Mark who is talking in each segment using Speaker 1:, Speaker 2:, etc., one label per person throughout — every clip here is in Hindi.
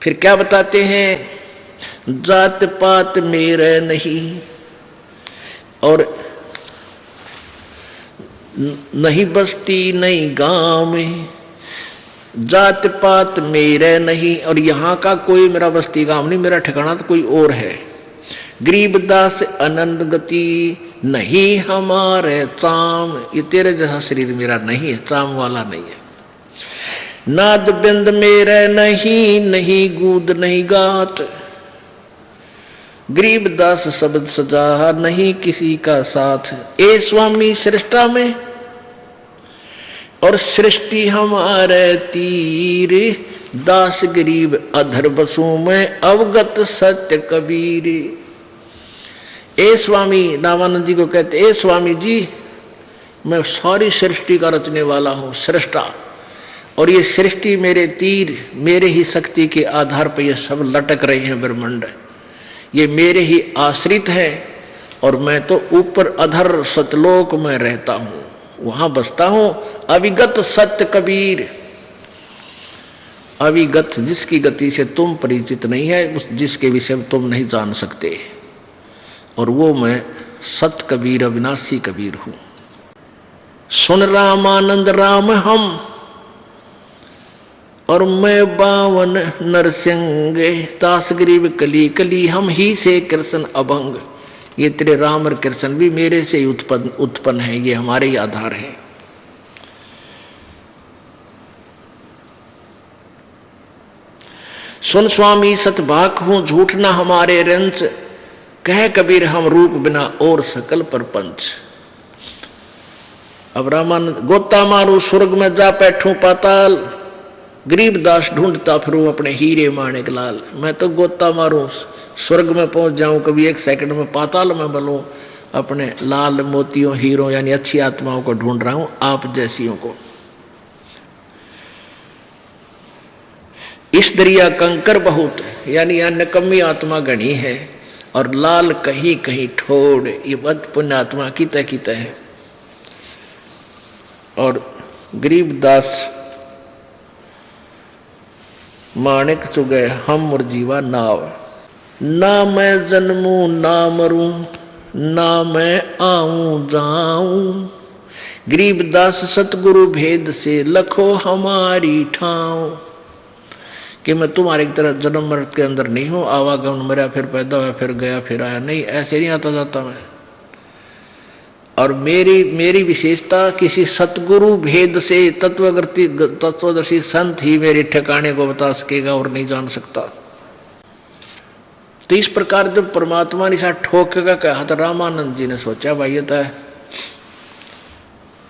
Speaker 1: फिर क्या बताते हैं, जात पात मेरे नहीं और नहीं बस्ती नहीं गांव में, जात पात मेरे नहीं और यहाँ का कोई मेरा बस्ती गांव नहीं, मेरा ठिकाना तो कोई और है। गरीबदास अनंत गति नहीं हमारे चाम, ये तेरे जैसा शरीर मेरा नहीं है, चाम वाला नहीं है। नाद बिंद मेरे नहीं, नहीं गूद नहीं गात, गरीबदास शब्द सजा नहीं किसी का साथ। ए स्वामी सृष्टा में और सृष्टि हमारे तीर, दास गरीब अधर बसों में अवगत सत्य कबीर। ए स्वामी, रामानंद जी को कहते, ए स्वामी जी मैं सारी सृष्टि का रचने वाला हूँ, सृष्टा, और ये सृष्टि मेरे तीर, मेरे ही शक्ति के आधार पर ये सब लटक रहे हैं ब्रह्मांड, ये मेरे ही आश्रित है और मैं तो ऊपर अधर सतलोक में रहता हूँ, वहां बसता हूँ। अविगत सत्य कबीर, अविगत जिसकी गति से तुम परिचित नहीं है, जिसके विषय में तुम नहीं जान सकते, और वो मैं सत कबीर अविनाशी कबीर हूँ। सुन रामानंद राम हम और मैं बावन नरसिंह, दास गरीब कली कली हम ही से कृष्ण अभंग। ये तेरे राम और कृष्ण भी मेरे से ही उत्पन्न है, ये हमारे ही आधार हैं। सुन स्वामी सतभाक हूं झूठ ना हमारे रंच, कह कबीर हम रूप बिना और सकल परपंच। अब रामानंद, गोता मारू स्वर्ग में जा बैठूं पाताल, गरीबदास ढूंढता फिरूं अपने हीरे माणिक लाल। मैं तो गोता मारूं स्वर्ग में पहुंच जाऊं, कभी एक सेकंड में पाताल में बलूं, अपने लाल मोतियों हीरों यानी अच्छी आत्माओं को ढूंढ रहा हूं, आप जैसियों को। इस दरिया कंकर बहुत, यानी यहां निकम्मी आत्मा गणी है, और लाल कहीं कहीं ठोड़, ये बद पुण्य आत्मा की तय है। और गरीबदास माणिक चुगे हम और जीवा नाव, ना मैं जन्मूं ना मरूं, ना मैं आऊं जाऊं, गरीबदास सतगुरु भेद से लखो हमारी ठाव। कि मैं तुम्हारे की तरह जन्म मृत्यु के अंदर नहीं हूं, आवागमन, मरा फिर पैदा हुआ फिर गया फिर आया, नहीं, ऐसे नहीं आता जाता मैं। और मेरी विशेषता किसी सतगुरु भेद से, तत्वदर्शी संत ही मेरे ठिकाने को बता सकेगा और नहीं जान सकता। तो इस प्रकार जब परमात्मा ने साथ ठोकेगा कहा, तो रामानंद जी ने सोचा भाई ये तो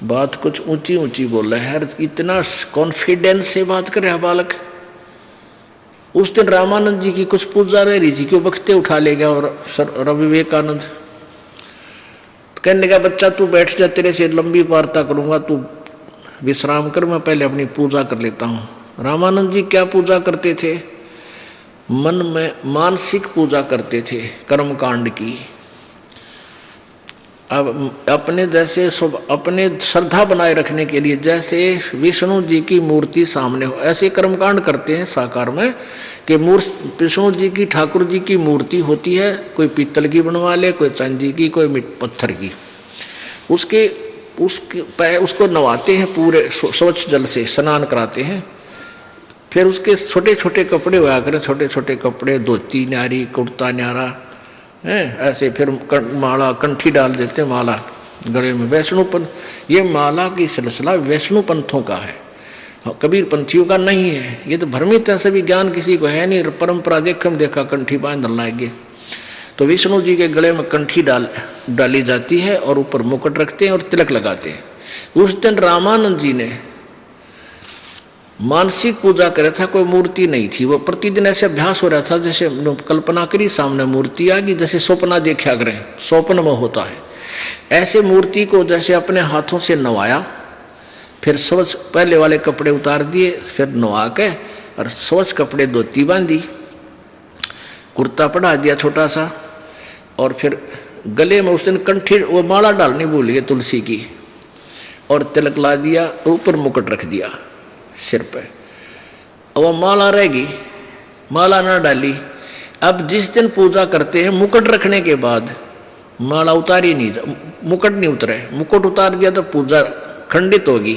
Speaker 1: बात कुछ ऊंची ऊंची बोल रहा है, इतना कॉन्फिडेंस से बात कर रहा बालक। उस दिन रामानंद जी की कुछ पूजा रह रही थी, क्यों बख्ते उठा ले गया और रवि विवेकानंद कहने का, बच्चा तू बैठ जा, तेरे से लंबी वार्ता करूंगा, तू विश्राम कर, मैं पहले अपनी पूजा कर लेता हूं। रामानंद जी क्या पूजा करते थे? मन में मानसिक पूजा करते थे कर्मकांड की। अब अपने श्रद्धा बनाए रखने के लिए, जैसे विष्णु जी की मूर्ति सामने हो, ऐसे कर्मकांड करते हैं साकार में कि विष्णु जी की, ठाकुर जी की मूर्ति होती है, कोई पीतल की बनवा ले, कोई चांदी की, कोई पत्थर की, उसको नवाते हैं पूरे स्वच्छ जल से, स्नान कराते हैं। फिर उसके छोटे छोटे कपड़े हुआ करें, छोटे छोटे कपड़े, धोती न्यारी, कुर्ता न्यारा है, ऐसे फिर माला, कंठी डाल देते हैं माला गले में। वैष्णुपंथ, ये माला की सिलसिला वैष्णु पंथों का है, कबीर पंथियों का नहीं है। ये तो भ्रमित है, सभी ज्ञान किसी को है नहीं, परंपरा देखा कंठी बांध लाएंगे। तो विष्णु जी के गले में कंठी डाली जाती है और ऊपर मुकुट रखते हैं और तिलक लगाते हैं। उस दिन रामानंद जी ने मानसिक पूजा करे था, कोई मूर्ति नहीं थी। वो प्रतिदिन ऐसे अभ्यास हो रहा था, जैसे कल्पना करी सामने मूर्ति आ गई, जैसे स्वप्न देखा करें, स्वप्न में होता है ऐसे मूर्ति को जैसे अपने हाथों से नवाया, फिर स्वच्छ पहले वाले कपड़े उतार दिए, फिर नवा के और स्वच्छ कपड़े धोती बांधी, कुर्ता पढ़ा दिया छोटा सा, और फिर गले में उस दिन कंठी वो माला डालनी भूल गए तुलसी की, और तिलक ला दिया, ऊपर मुकुट रख दिया सिर पे। और वह माला रहेगी माला ना डाली। अब जिस दिन पूजा करते हैं मुकुट रखने के बाद माला उतारी नहीं, मुकुट नहीं उतरे, मुकुट उतार दिया तो पूजा खंडित होगी।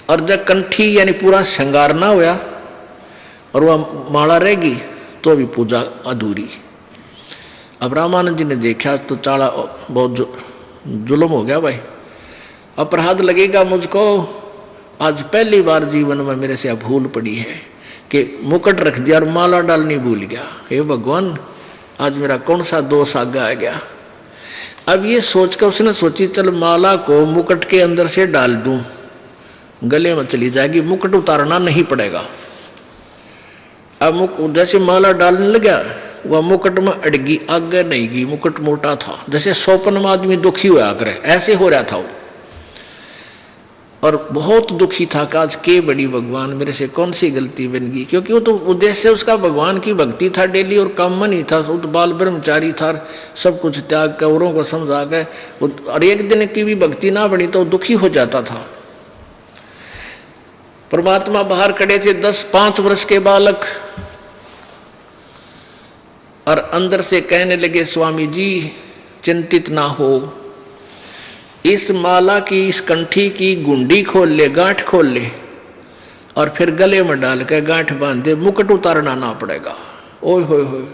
Speaker 1: और जब कंठी यानी पूरा श्रृंगार ना हुआ और वह माला रहेगी तो भी पूजा अधूरी। अब रामानंद जी ने देखा तो चाला बहुत जुल्म हो गया भाई, अपराध लगेगा मुझको। आज पहली बार जीवन में मेरे से भूल पड़ी है कि मुकुट रख दिया और माला डालनी भूल गया। हे भगवान, आज मेरा कौन सा दोष आगे आ गया। अब ये सोचकर उसने सोची चल माला को मुकुट के अंदर से डाल दूं, गले में चली जाएगी, मुकुट उतारना नहीं पड़ेगा। अब जैसे माला डालने लगा वह मुकुट में अड़गी, आगे नहीं गई। मुकुट मोटा था, जैसे सोपन में आदमी दुखी हुआ करे ऐसे हो रहा था वो। और बहुत दुखी था कि आज के बड़ी भगवान मेरे से कौन सी गलती बन गई, क्योंकि वो तो उद्देश्य उसका भगवान की भक्ति था डेली और काम नहीं था। वो तो बाल ब्रह्मचारी था, सब कुछ त्याग कर औरों को समझा गए। और एक दिन की भी भक्ति ना बनी तो दुखी हो जाता था। परमात्मा बाहर खड़े थे, 5 वर्ष के बालक, और अंदर से कहने लगे स्वामी जी चिंतित ना हो, इस माला की इस कंठी की गुंडी खोल ले, गांठ खोल ले और फिर गले में डाल के गांठ बांध दे, मुकुट उतारना ना पड़ेगा। ओए होए होए।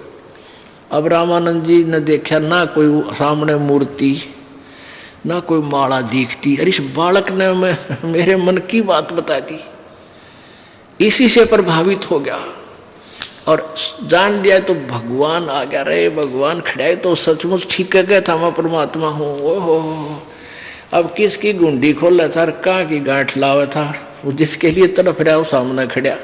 Speaker 1: अब रामानंद जी ने देखा ना कोई सामने मूर्ति ना कोई माला दिखती। अरे इस बालक ने मेरे मन की बात बता दी। इसी से प्रभावित हो गया और जान लिया तो भगवान आ गया। रे भगवान खड़ाए तो सचमुच ठीक कह गया था, मैं परमात्मा हूँ। ओहो, अब किसकी गुंडी खोल रहा था और कहाँ की गांठ लावा था, वो जिसके लिए तड़फ रहा वो सामने खड़ा।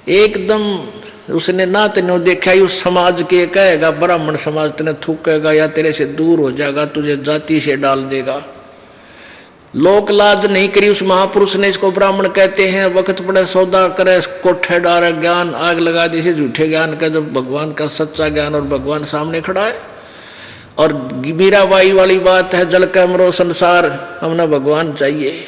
Speaker 1: एकदम उसने ना तेने देखा ही उस समाज के कहेगा, ब्राह्मण समाज तेने थूकेगा या तेरे से दूर हो जाएगा, तुझे जाति से डाल देगा। लोक लाज नहीं करी उस महापुरुष ने। इसको ब्राह्मण कहते हैं, वक्त पड़े सौदा करे, कोठे डारे, ज्ञान आग लगा दी से झूठे ज्ञान का, जब भगवान का सच्चा ज्ञान और भगवान सामने खड़ा है। और मीराबाई वाली बात है, जल कैमरो संसार, हमने भगवान चाहिए।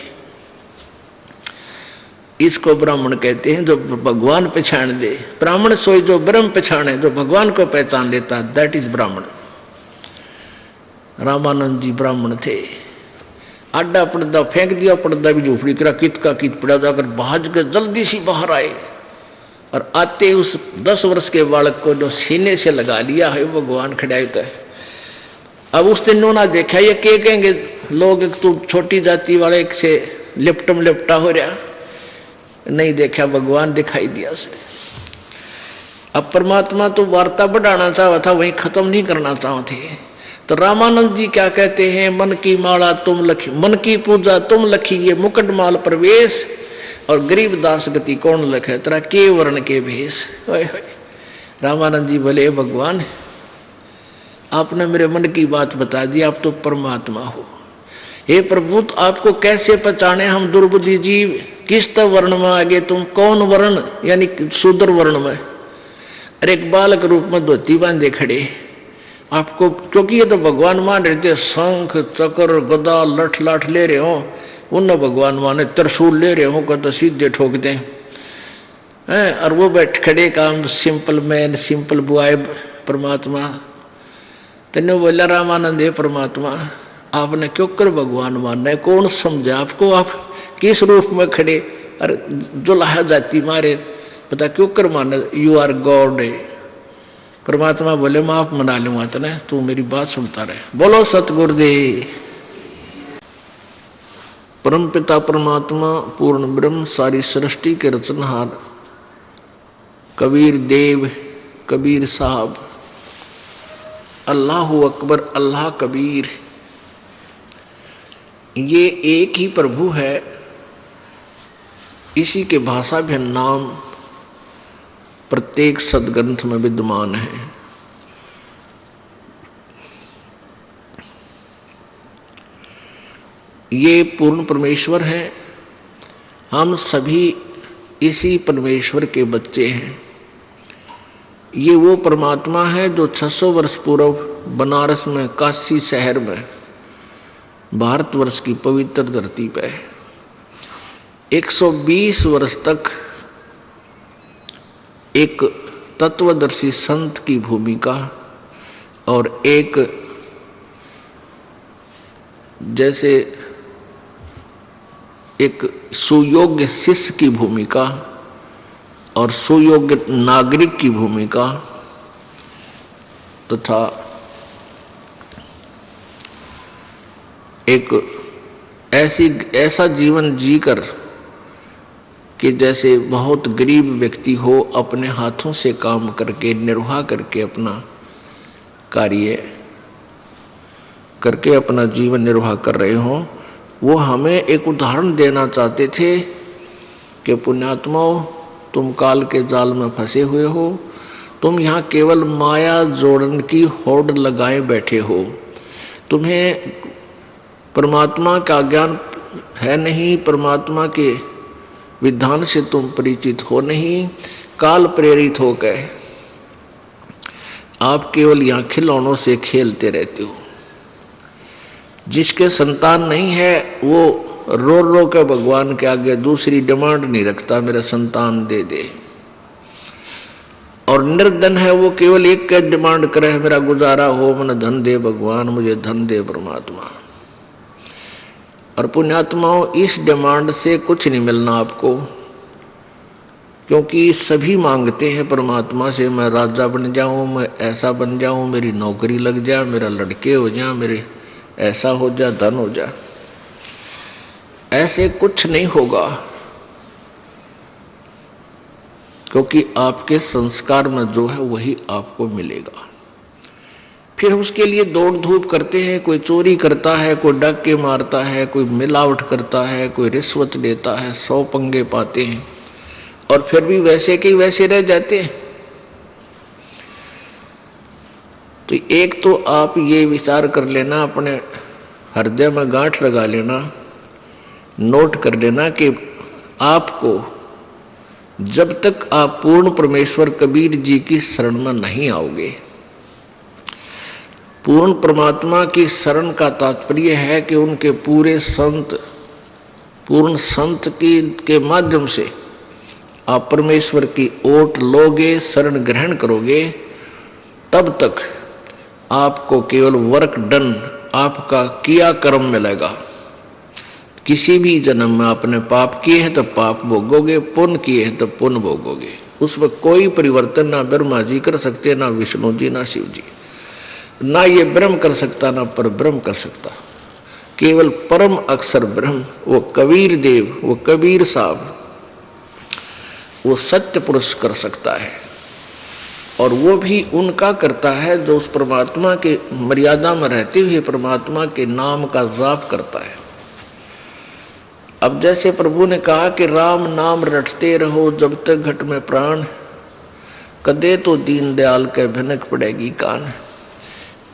Speaker 1: इसको ब्राह्मण कहते हैं जो भगवान पहचान दे। ब्राह्मण सोई जो ब्रह्म पहचाने, जो भगवान को पहचान लेता, दैट इज ब्राह्मण। रामानंद जी ब्राह्मण थे। आडा पर्दा फेंक दिया, पर्दा भी झोपड़ी करा, कित का कित पड़ा, जाकर भाज के जल्दी सी बाहर आए और आते उस 10 वर्ष के बालक को जो सीने से लगा लिया है, भगवान खड़ा होता है। अब उस दिन उन्होंने देखा, ये क्या कहेंगे लोग, तू छोटी जाति वाले से लिपटम लिपटा हो रहा। नहीं देखा, भगवान दिखाई दिया उसने। अब परमात्मा तो वार्ता बढ़ाना चाहा था, वहीं खत्म नहीं करना चाहते। तो रामानंद जी क्या कहते हैं, मन की माला तुम लखी, मन की पूजा तुम लखी, ये मुकुट माल प्रवेश, और गरीब दास गति कौन लखे, तेरा के वर्ण के भेष। रामानंद जी बोले, भगवान आपने मेरे मन की बात बता दी, आप तो परमात्मा हो। हे प्रभु, तो आपको कैसे पहचाने हम दुर्बुद्धि जीव, किस तो वर्ण में आगे, तुम कौन वर्ण, यानी शूद्र वर्ण में। अरे एक बालक रूप में धोती बांधे खड़े आपको, क्योंकि ये तो भगवान मान रहे थे, शंख चक्र गदा लठ लाठ ले रहे हो, उन भगवान माने त्रिशूल ले रहे हो, तो सीधे ठोक दें। और वो बैठ खड़े काम सिंपल मैन सिंपल बॉय परमात्मा। तेने बोला रामानंद, है परमात्मा आपने क्यों कर भगवान मानना है, कौन समझा आपको, आप किस रूप में खड़े, अरे जो लाहा जाती मारे पता क्यों कर माना, यू आर गॉड है। परमात्मा बोले, मैं आप मना लूंगा तेने, तू मेरी बात सुनता रहे। बोलो सतगुरुदेव। परम पिता परमात्मा पूर्ण ब्रह्म सारी सृष्टि के रचनहार कबीर देव कबीर साहब, अल्लाहु अकबर अल्लाह कबीर, ये एक ही प्रभु है। इसी के भाषा भी नाम प्रत्येक सदग्रंथ में विद्यमान है। ये पूर्ण परमेश्वर है, हम सभी इसी परमेश्वर के बच्चे हैं। ये वो परमात्मा है जो 600 वर्ष पूर्व बनारस में, काशी शहर में, भारतवर्ष की पवित्र धरती पे 120 वर्ष तक एक तत्वदर्शी संत की भूमिका और एक जैसे एक सुयोग्य शिष्य की भूमिका और सुयोग्य नागरिक की भूमिका तथा एक ऐसा जीवन जीकर कि जैसे बहुत गरीब व्यक्ति हो, अपने हाथों से काम करके निर्वाह करके अपना कार्य करके अपना जीवन निर्वाह कर रहे हों, वो हमें एक उदाहरण देना चाहते थे कि पुण्यात्माओं, तुम काल के जाल में फंसे हुए हो, तुम यहाँ केवल माया जोड़न की होड़ लगाए बैठे हो, तुम्हें परमात्मा का ज्ञान है नहीं, परमात्मा के विधान से तुम परिचित हो नहीं, काल प्रेरित होकर आप केवल यहाँ खिलौनों से खेलते रहते हो। जिसके संतान नहीं है वो रो रो के भगवान के आगे दूसरी डिमांड नहीं रखता, मेरा संतान दे दे। और निर्धन है वो केवल एक का डिमांड करे, मेरा गुजारा हो, मन धन दे भगवान, मुझे धन दे परमात्मा। और पुण्यात्माओं, इस डिमांड से कुछ नहीं मिलना आपको, क्योंकि सभी मांगते हैं परमात्मा से, मैं राजा बन जाऊं, मैं ऐसा बन जाऊं, मेरी नौकरी लग जाए, मेरा लड़के हो जाए, मेरे ऐसा हो जाए, धन हो जाए। ऐसे कुछ नहीं होगा, क्योंकि आपके संस्कार में जो है वही आपको मिलेगा। फिर उसके लिए दौड़ धूप करते हैं, कोई चोरी करता है, कोई डाके मारता है, कोई मिलावट करता है, कोई रिश्वत देता है, 100 पंगे पाते हैं और फिर भी वैसे के वैसे रह जाते हैं। तो एक तो आप ये विचार कर लेना, अपने हृदय में गांठ लगा लेना, नोट कर लेना कि आपको जब तक आप पूर्ण परमेश्वर कबीर जी की शरण में नहीं आओगे, पूर्ण परमात्मा की शरण का तात्पर्य है कि उनके पूरे संत, पूर्ण संत के माध्यम से आप परमेश्वर की ओट लोगे, शरण ग्रहण करोगे, तब तक आपको केवल वर्क डन, आपका किया कर्म मिलेगा। किसी भी जन्म में आपने पाप किए हैं तो पाप भोगोगे, पुण्य किए हैं तो पुण्य भोगोगे। उसमें कोई परिवर्तन ना ब्रह्मा जी कर सकते, ना विष्णु जी, ना शिव जी, ना ये ब्रह्म कर सकता, ना पर ब्रह्म कर सकता। केवल परम अक्षर ब्रह्म, वो कबीर देव, वो कबीर साहब, वो सत्य पुरुष कर सकता है। और वो भी उनका करता है जो उस परमात्मा के मर्यादा में रहते हुए परमात्मा के नाम का जाप करता है। अब जैसे प्रभु ने कहा कि राम नाम रटते रहो जब तक घट में प्राण, कदे तो दीन दयाल के भनक पड़ेगी कान।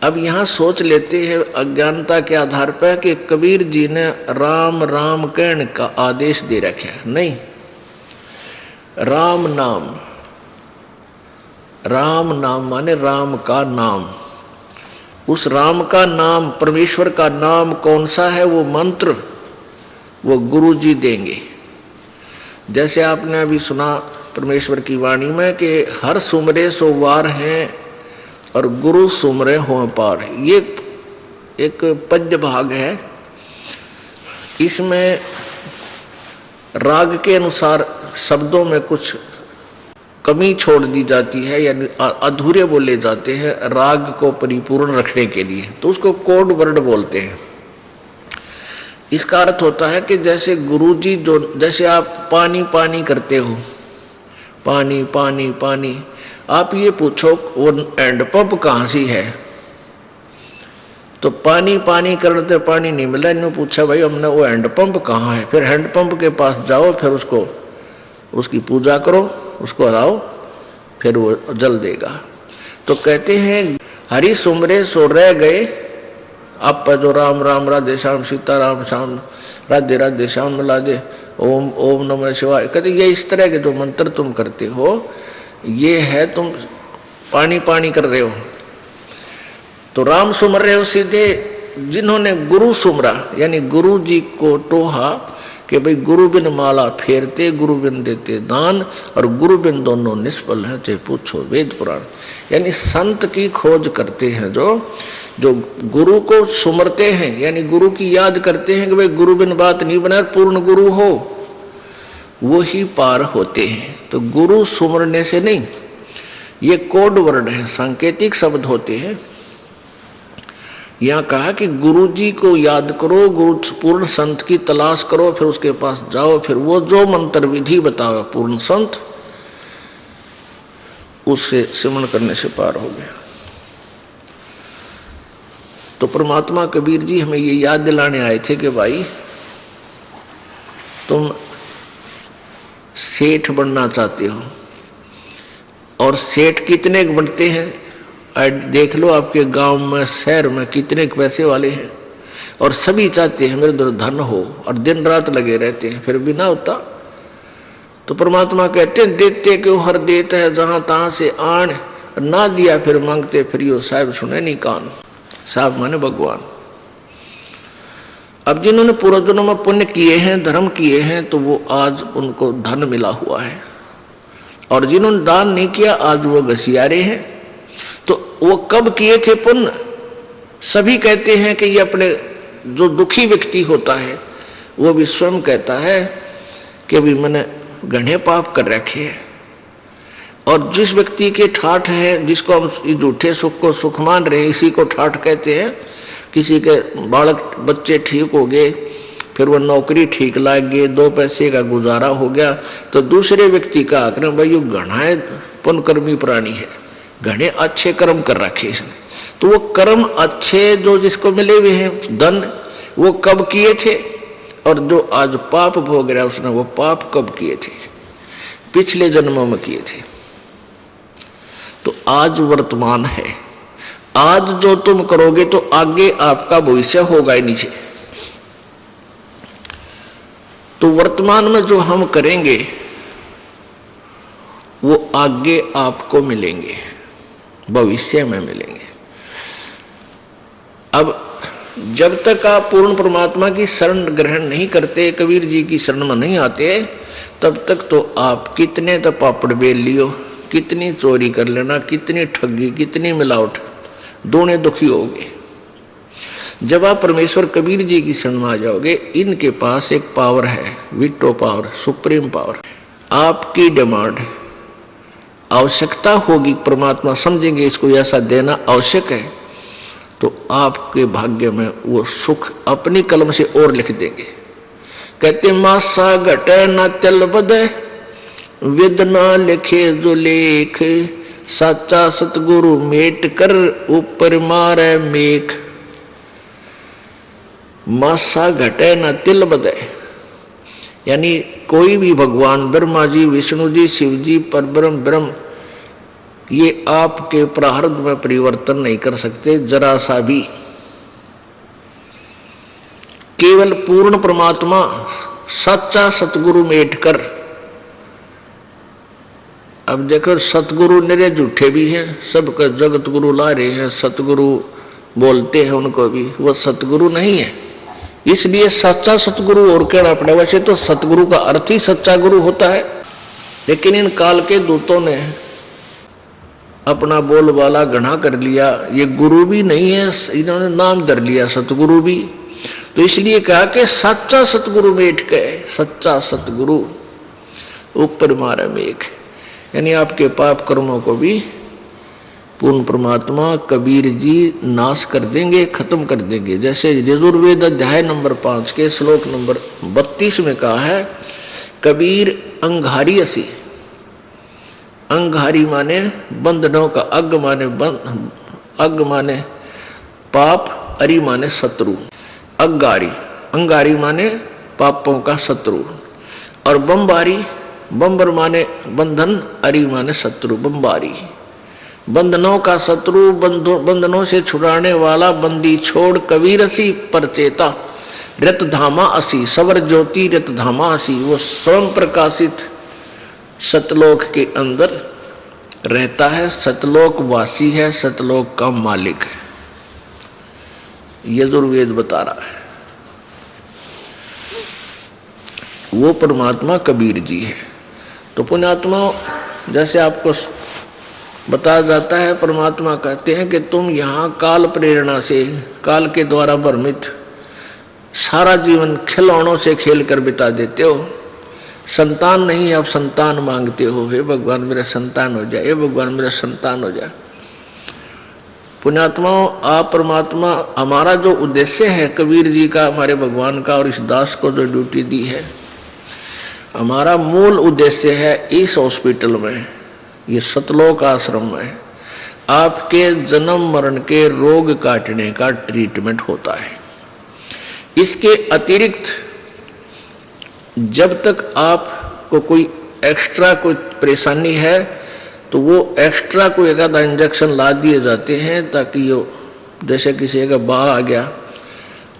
Speaker 1: अब यहाँ सोच लेते हैं अज्ञानता के आधार पर कि कबीर जी ने राम राम कहने का आदेश दे रखा है। नहीं, राम नाम, राम नाम माने राम का नाम। उस राम का नाम, परमेश्वर का नाम कौन सा है? वो मंत्र वो गुरु जी देंगे। जैसे आपने अभी सुना परमेश्वर की वाणी में कि हर सुमरे सो वार हैं और गुरु सुमरे हो पार। ये एक पद्य भाग है, इसमें राग के अनुसार शब्दों में कुछ कमी छोड़ दी जाती है, यानी अधूरे बोले जाते हैं राग को परिपूर्ण रखने के लिए, तो उसको कोड वर्ड बोलते हैं। इसका अर्थ होता है कि जैसे गुरुजी जो, जैसे आप पानी पानी करते हो, पानी पानी पानी, आप ये पूछो वो हैंडपंप कहाँ सी है, तो पानी पानी करते पानी नहीं मिला, इन्होंने पूछा भाई हमने वो हैंडपंप कहाँ है। फिर हैंडपंप के पास जाओ, फिर उसको उसकी पूजा करो, उसको हलाओ, फिर वो जल देगा। तो कहते हैं हरि सुमरे सो रह गए, आप जो राम राम राधे श्याम सीता राम श्याम राधे राधे श्याम राधे ओम ओम नमः शिवाय। कहते ये इस तरह के जो मंत्र तुम करते हो, ये है तुम पानी पानी कर रहे हो। तो राम सुमर रहे हो सीधे, जिन्होंने गुरु सुमरा यानी गुरु जी को टोहा, कि भाई गुरु बिन माला फेरते, गुरु बिन देते दान, और गुरु बिन दोनों निष्फल है, चाहे पूछो वेद पुराण। यानी संत की खोज करते हैं जो गुरु को सुमरते हैं, यानी गुरु की याद करते हैं कि भाई गुरु बिन बात नहीं बना, पूर्ण गुरु हो, वो ही पार होते हैं। तो गुरु सुमरने से नहीं, ये कोड वर्ड है, सांकेतिक शब्द होते हैं। यहाँ कहा कि गुरु जी को याद करो, गुरु पूर्ण संत की तलाश करो, फिर उसके पास जाओ, फिर वो जो मंत्र विधि बताओ पूर्ण संत, उससे सिमरण करने से पार हो गया। तो परमात्मा कबीर जी हमें ये याद दिलाने आए थे कि भाई तुम सेठ बनना चाहते हो, और सेठ कितने बनते हैं, देख लो आपके गांव में शहर में कितने पैसे वाले हैं, और सभी चाहते हैं मेरे अंदर धन हो, और दिन रात लगे रहते हैं, फिर भी ना होता। तो परमात्मा कहते हैं देते क्यों हर देता है जहां तहां से आन, ना दिया फिर मांगते फिर साहब सुने नहीं कान। साहब माने भगवान। अब जिन्होंने पूर्वजन्मों में पुण्य किए हैं, धर्म किए हैं, तो वो आज उनको धन मिला हुआ है, और जिन्होंने दान नहीं किया आज वो घसियारे हैं। तो वो कब किए थे पुण्य? सभी कहते हैं कि ये अपने जो दुखी व्यक्ति होता है वो भी स्वयं कहता है कि अभी मैंने घने पाप कर रखे हैं। और जिस व्यक्ति के ठाठ है, जिसको हम झूठे सुख को सुख मान रहे हैं, इसी को ठाठ कहते हैं। किसी के बालक बच्चे ठीक हो गए, फिर वो नौकरी ठीक लग गई, 2 पैसे का गुजारा हो गया, तो दूसरे व्यक्ति का आक्रमण, भाई ये घना पुण्यकर्मी प्राणी है, घने अच्छे कर्म कर रखे इसने। तो वो कर्म अच्छे जो जिसको मिले हुए हैं धन, वो कब किए थे? और जो आज पाप भोग रहा है उसने वो पाप कब किए थे? पिछले जन्मों में किए थे। तो आज वर्तमान है, आज जो तुम करोगे तो आगे आपका भविष्य होगा ही नीचे। तो वर्तमान में जो हम करेंगे वो आगे आपको मिलेंगे, भविष्य में मिलेंगे। अब जब तक आप पूर्ण परमात्मा की शरण ग्रहण नहीं करते, कबीर जी की शरण में नहीं आते, तब तक तो आप कितने तो पापड़ बेल लियो, कितनी चोरी कर लेना, कितनी ठगी, कितनी मिलावट, दोनों दुखी होगे। जब आप परमेश्वर कबीर जी की शरण में आ जाओगे, इनके पास एक पावर है, विटो पावर, सुप्रीम पावर। आपकी डिमांड आवश्यकता होगी, परमात्मा समझेंगे इसको ऐसा देना आवश्यक है, तो आपके भाग्य में वो सुख अपनी कलम से और लिख देंगे। कहते मासा घटे न तिल बदे, विद न लिखे जो लेख, साचा सतगुरु मेट कर ऊपर मारे मेख। मासा घटे न तिल बदे, यानी कोई भी भगवान ब्रह्मा जी, विष्णु जी, शिव जी, परब्रह्म ब्रह्म, ये आपके प्रारब्ध में परिवर्तन नहीं कर सकते जरा सा भी। केवल पूर्ण परमात्मा सच्चा सतगुरु मेट कर। अब देखो सतगुरु निरे झूठे भी हैं, सबका जगत गुरु ला रहे हैं, सतगुरु बोलते हैं उनको भी, वो सतगुरु नहीं है। इसलिए सच्चा सतगुरु और कहना पड़े। वैसे तो सतगुरु का अर्थ ही सच्चा गुरु होता है, लेकिन इन काल के दूतों ने अपना बोलबाला घना कर लिया, ये गुरु भी नहीं है, इन्होंने नाम धर लिया सतगुरु भी। तो इसलिए कहा कि सच्चा सतगुरु मेट के, सच्चा सतगुरु ऊपर मारा मेघ, यानी आपके पाप कर्मों को भी पूर्ण परमात्मा कबीर जी नाश कर देंगे, खत्म कर देंगे। जैसे यजुर्वेद अध्याय नंबर 5 के श्लोक नंबर 32 में कहा है, कबीर अंगारी असी। अंगारी माने बंधनों का, अग माने बंध, अग माने पाप, अरि माने शत्रु। अंगारी, अंगारी माने पापों का शत्रु, और बम्बारी, बम्बर माने बंधन, अरि माने शत्रु, बम्बारी। बंधनों का शत्रु, बंधनों से छुड़ाने वाला, बंदी छोड़ कबीर असी परचेता, रत धामा असी, सवर ज्योति रत धामा असी। वो स्वयं प्रकाशित सतलोक के अंदर रहता है, सतलोक वासी है, सतलोक का मालिक है। यजुर्वेद बता रहा है। वो परमात्मा कबीर जी है। तो पुण्यात्मा, जैसे आपको बताया जाता है, परमात्मा कहते हैं कि तुम यहाँ काल प्रेरणा से, काल के द्वारा भ्रमित सारा जीवन खिलौनों से खेल कर बिता देते हो। संतान नहीं, आप संतान मांगते हो, हे भगवान मेरा संतान हो जाए, हे भगवान मेरा संतान हो जाए। पुण्यात्माओं, आप परमात्मा, हमारा जो उद्देश्य है कबीर जी का, हमारे भगवान का, और इस दास को जो ड्यूटी दी है, हमारा मूल उद्देश्य है इस हॉस्पिटल में, ये सतलोक आश्रम में आपके जन्म मरण के रोग काटने का ट्रीटमेंट होता है। इसके अतिरिक्त जब तक आपको कोई एक्स्ट्रा कोई परेशानी है तो वो एक्स्ट्रा कोई एक आधा इंजेक्शन ला दिए जाते हैं, ताकि ये जैसे किसी का बाह आ गया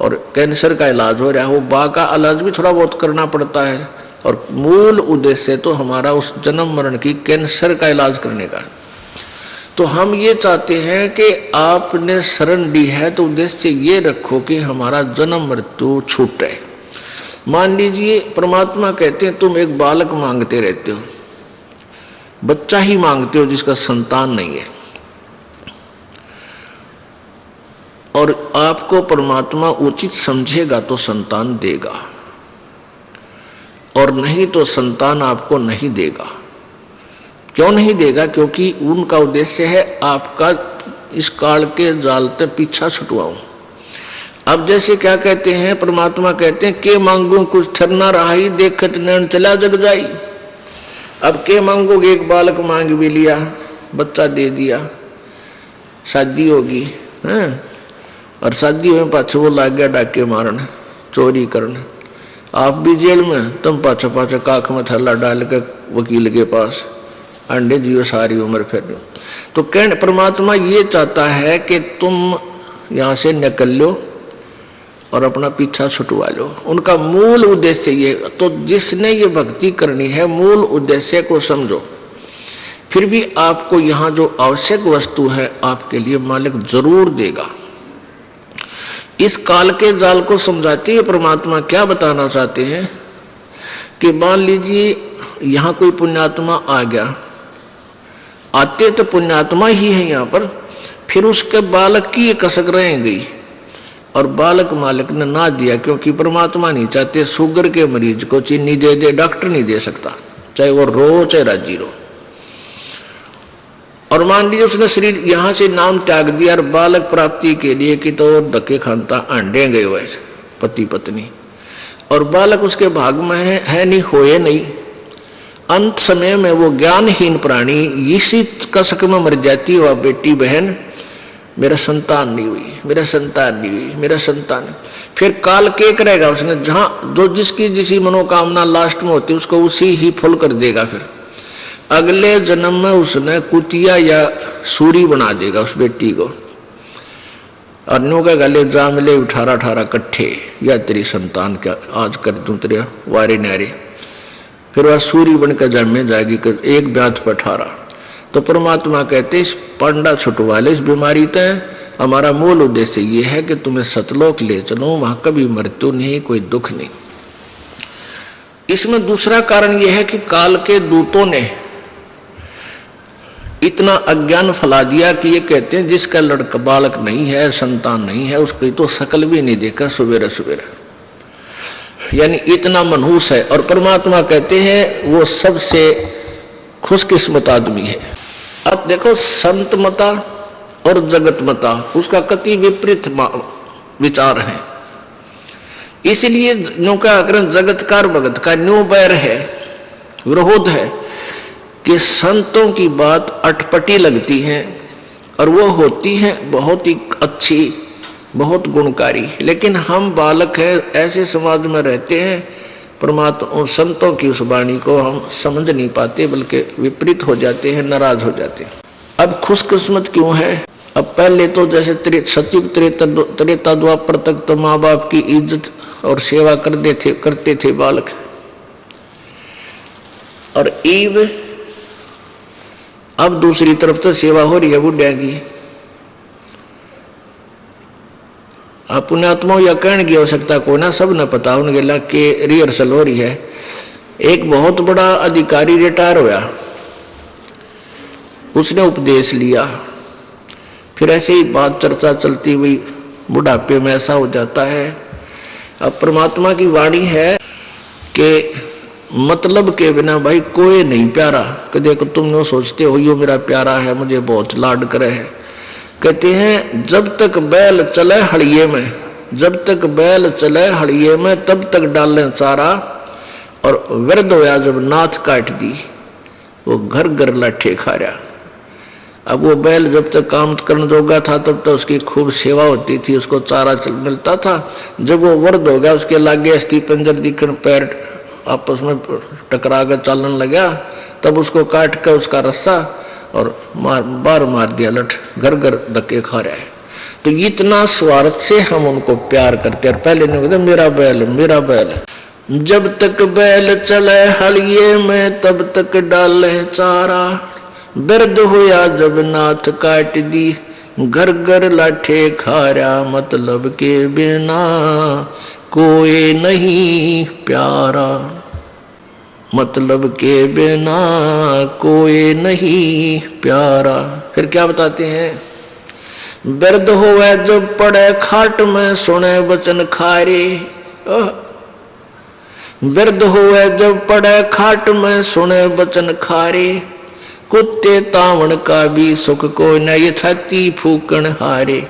Speaker 1: और कैंसर का इलाज हो रहा है, वो बाह का इलाज भी थोड़ा बहुत करना पड़ता है, और मूल उद्देश्य तो हमारा उस जन्म मरण की कैंसर का इलाज करने का। तो हम ये चाहते हैं कि आपने शरण ली है तो उद्देश्य ये रखो कि हमारा जन्म मृत्यु छूटे। मान लीजिए परमात्मा कहते हैं तुम एक बालक मांगते रहते हो, बच्चा ही मांगते हो जिसका संतान नहीं है, और आपको परमात्मा उचित समझेगा तो संतान देगा, और नहीं तो संतान आपको नहीं देगा। क्यों नहीं देगा? क्योंकि उनका उद्देश्य है आपका इस काल के जाल से पीछा छुटवाऊं। अब जैसे क्या कहते हैं, परमात्मा कहते हैं के मांगू कुछ थर ना रहा, देखत नैन चला जग जाई। अब के मांगोगे, एक बालक मांग भी लिया, बच्चा दे दिया, शादी होगी हैं, और शादी हुए पाछे वो लाग गया डाके मारन, चोरी करन, आप भी जेल में, तुम पाछे पाछे काख में थल्ला डाल के वकील के पास अंडे जियो सारी उम्र फिर। तो कहने परमात्मा ये चाहता है कि तुम यहाँ से निकल लो और अपना पीछा छुटवा लो। उनका मूल उद्देश्य ये। तो जिसने ये भक्ति करनी है, मूल उद्देश्य को समझो। फिर भी आपको यहाँ जो आवश्यक वस्तु है आपके लिए मालिक जरूर देगा। इस काल के जाल को समझाते हुए परमात्मा क्या बताना चाहते हैं कि मान लीजिए यहाँ कोई पुण्यात्मा आ गया, आते तो पुण्यात्मा ही है यहाँ पर, फिर उसके बालक की कसक रह गई और बालक मालिक ने ना दिया, क्योंकि परमात्मा नहीं चाहते शुगर के मरीज को चीनी दे दे, डॉक्टर नहीं दे सकता, चाहे वो रो चाहे राजी रो। और मान लीजिए उसने शरीर यहाँ से नाम त्याग दिया और बालक प्राप्ति के लिए कि तो धक्के खानता अंडे गए हुए पति पत्नी, और बालक उसके भाग में है नहीं, होए नहीं। अंत समय में वो ज्ञानहीन प्राणी इसी कसक में मर जाती है, वह बेटी बहन मेरा संतान नहीं हुई, मेरा संतान नहीं हुई, मेरा संतान। फिर काल के करेगा, उसने जहाँ जो जिसकी जिसी मनोकामना लास्ट में होती है उसको उसी ही फुल कर देगा। फिर अगले जन्म में उसने कुतिया या सूरी बना देगा उस बेटी को, और न्यू का गले जा मिले 18 कट्ठे, या तेरी संतान क्या आज कर दूं तेरे वारे नारे। फिर वह सूरी बनकर जन्मे जाएगी, एक ब्यात पर 18। तो परमात्मा कहते इस पंडा छुटवा ले इस बीमारी तय। हमारा मूल उद्देश्य ये है कि तुम्हें सतलोक ले चलो, वहां कभी मृत्यु नहीं, कोई दुख नहीं। इसमें दूसरा कारण यह है कि काल के दूतों ने इतना अज्ञान फैला दिया कि ये कहते हैं जिसका लड़का बालक नहीं है, संतान नहीं है, उसकी तो शकल भी नहीं देखा सुबेरे सुबेरे, यानी इतना मनहूस है। और परमात्मा कहते हैं वो सबसे खुशकिस्मत आदमी है। अब देखो संत मता और जगत मता उसका कति विपरीत विचार है, इसलिए न्यू का जगतकार भगत का न्यू बैर है, विरोध है कि संतों की बात अटपटी लगती है और वो होती है बहुत ही अच्छी, बहुत गुणकारी, लेकिन हम बालक हैं, ऐसे समाज में रहते हैं, परमात्मा संतों की उस वाणी को हम समझ नहीं पाते, बल्कि विपरीत हो जाते हैं, नाराज हो जाते हैं। अब खुशकिस्मत क्यों है? अब पहले तो जैसे सतयुग त्रेता द्वापर तक तो माँ बाप की इज्जत और सेवा करते थे बालक, और ईव अब दूसरी तरफ तो सेवा हो रही है बुढ़िया की। आप पुण्यात्माओं या कहने की आवश्यकता को ना, सब न पता उनके ला के रिहर्सल हो रही है। एक बहुत बड़ा अधिकारी रिटायर होया, उसने उपदेश लिया, फिर ऐसे ही बात चर्चा चलती हुई, बुढ़ापे में ऐसा हो जाता है। अब परमात्मा की वाणी है कि मतलब के बिना भाई कोई नहीं प्यारा। कि देखो तुम न सोचते हो यो मेरा प्यारा है, मुझे बहुत लाड करे है। कहते हैं जब तक बैल चले हड़िये में, जब तक बैल चले हड़िये में तब तक डालें चारा, और वृद्ध होया जब नाथ काट दी, वो घर घर लाठे खा रहा। अब वो बैल जब तक काम करने जोगा था तब तक उसकी खूब सेवा होती थी, उसको चारा मिलता था। जब वो वृद्ध हो गया, उसके लागे अस्थि पंजर दिखन, पैर आपस में टकरा कर चलने लगा, तब उसको काट कर उसका रस्सा और मार दिया लठ, घर घर धक्के खा रहा है। तो इतना स्वार्थ से हम उनको प्यार करते हैं। पहले नहीं कहते मेरा बैल मेरा बैल। जब तक बैल चले हलिये में तब तक डाले चारा, वृद्ध हुआ जब नाथ काट दी, घर घर लाठे खारा, मतलब के बिना कोई नहीं प्यारा, मतलब के बिना कोई नहीं प्यारा। फिर क्या बताते हैं, वृद्ध हुआ जब पड़े खाट में सुने वचन खारे, वृद्ध हुए जब पड़े खाट में सुने वचन खारे, कुत्ते तावण का भी सुख को न, ये छाती फूकण हारे।